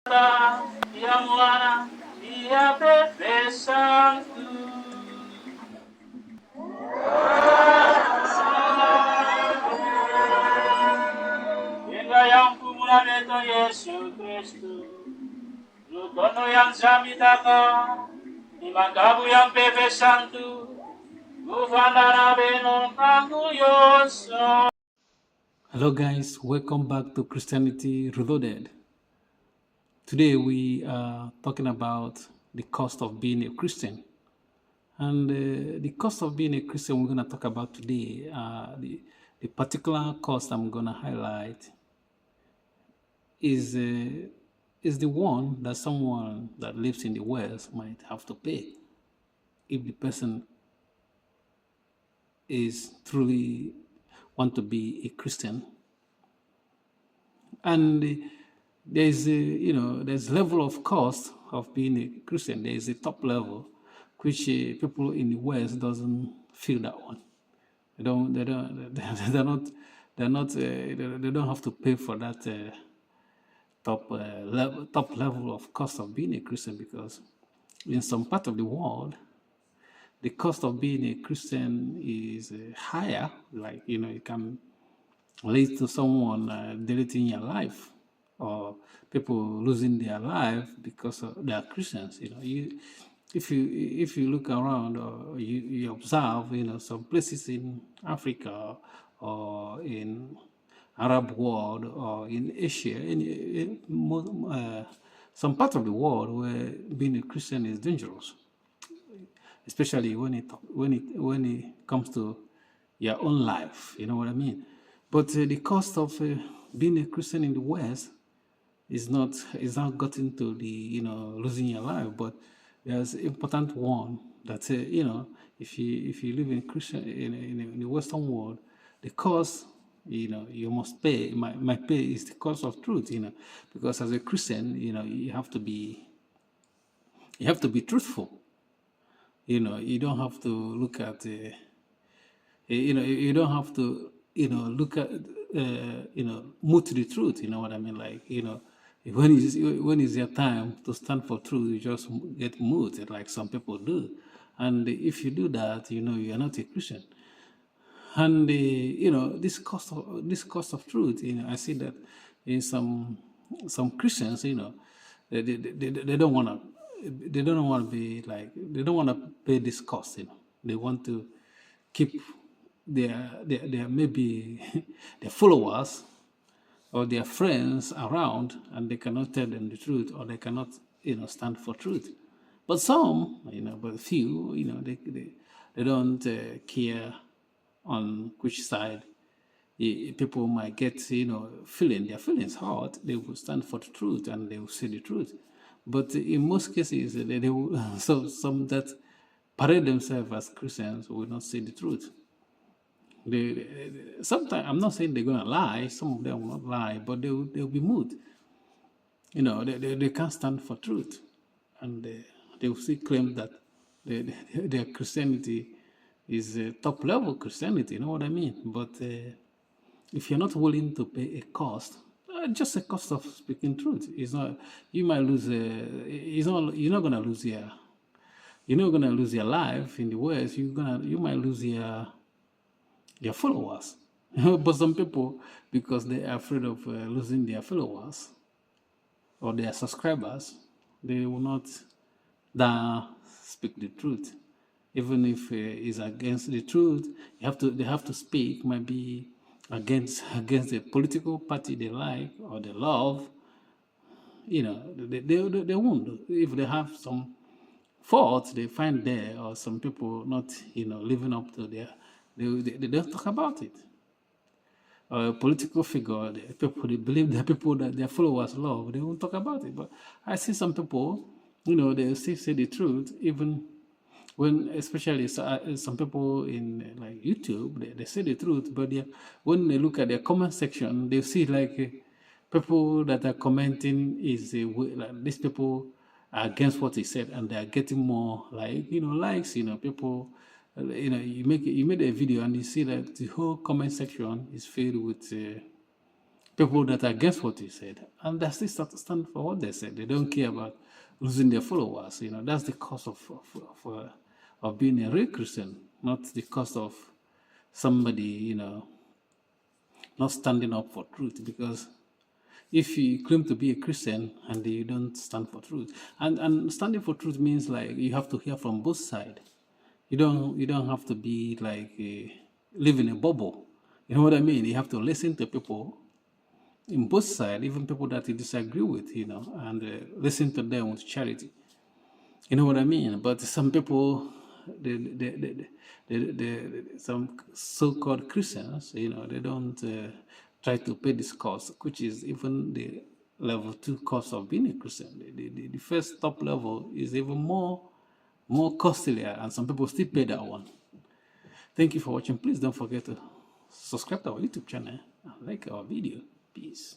y Mwana y a Pepe Santo. Yenga yang kumula neto Yesu Kristu. Lutono yang zamitaka. Di magabu yang Pepe Santo. Gufandara benon kangu yoso. Hello guys, welcome back to Christianity Reloaded. Today we are talking about the cost of being a Christian. And the cost of being a Christian we're going to talk about today, the particular cost I'm going to highlight is the one that someone that lives in the West might have to pay if the person is truly want to be a Christian. And there's there's level of cost of being a Christian. There's a top level, which people in the West doesn't feel that one. They don't. They're not. They don't have to pay for that top level of cost of being a Christian, because in some part of the world, the cost of being a Christian is higher. Like it can lead to someone deleting your life, or people losing their life because they are Christians. If you look around, or you observe, some places in Africa or in Arab world or in Asia, some part of the world where being a Christian is dangerous, especially when it comes to your own life. You know what I mean? But the cost of being a Christian in the West is not gotten to the losing your life, but there's important one that if you live in Christian in the Western world, the cost you must pay. My pay is the cost of truth. Because as a Christian, you have to be truthful. You don't have to look at you don't have to look at move to the truth. You know what I mean? Like when is your time to stand for truth, you just get moved like some people do. And if you do that, you are not a Christian. And this cost of truth, I see that in some Christians, they don't want to be like, they don't want to pay this cost. They want to keep their maybe their followers or their friends around, and they cannot tell them the truth, or they cannot stand for truth. But some, but few, they don't care on which side people might get, feeling their feelings hurt. They will stand for the truth and they will say the truth. But in most cases, they will, so some that parade themselves as Christians will not say the truth. Sometimes, I'm not saying they're gonna lie. Some of them will not lie, but they'll be moved. They can't stand for truth, and they will still claim that their Christianity is a top level Christianity. You know what I mean? But if you're not willing to pay a cost, just a cost of speaking truth, it's not. You might lose. You're not gonna lose your. You're not gonna lose your life in the West. You might lose your followers. But some people, because they are afraid of losing their followers or their subscribers, they will not speak the truth. Even if it's against the truth, they have to speak maybe against the political party they like or they love. They won't. If they have some faults they find there, or some people not living up to their, they don't talk about it. A political figure, the people they believe, the people that their followers love, they won't talk about it. But I see some people, they still say the truth, even when, especially some people in like YouTube, they say the truth, but when they look at their comment section, they see like people that are commenting is like these people are against what he said, and they are getting more like likes. People, you made a video and you see that the whole comment section is filled with people that are against what you said, and they still stand for what they said. They don't care about losing their followers. You know, that's the cost of being a real Christian, not the cost of somebody, you know, not standing up for truth. Because if you claim to be a Christian and you don't stand for truth, and standing for truth means like you have to hear from both sides. You don't have to be like live in a bubble. You know what I mean? You have to listen to people in both sides, even people that you disagree with, you know, and listen to them with charity. You know what I mean? But some people, some so-called Christians, you know, they don't try to pay this cost, which is even the level 2 cost of being a Christian. The first top level is even more costlier, and some people still pay that one. Thank you for watching. Please don't forget to subscribe to our YouTube channel and like our video. Peace.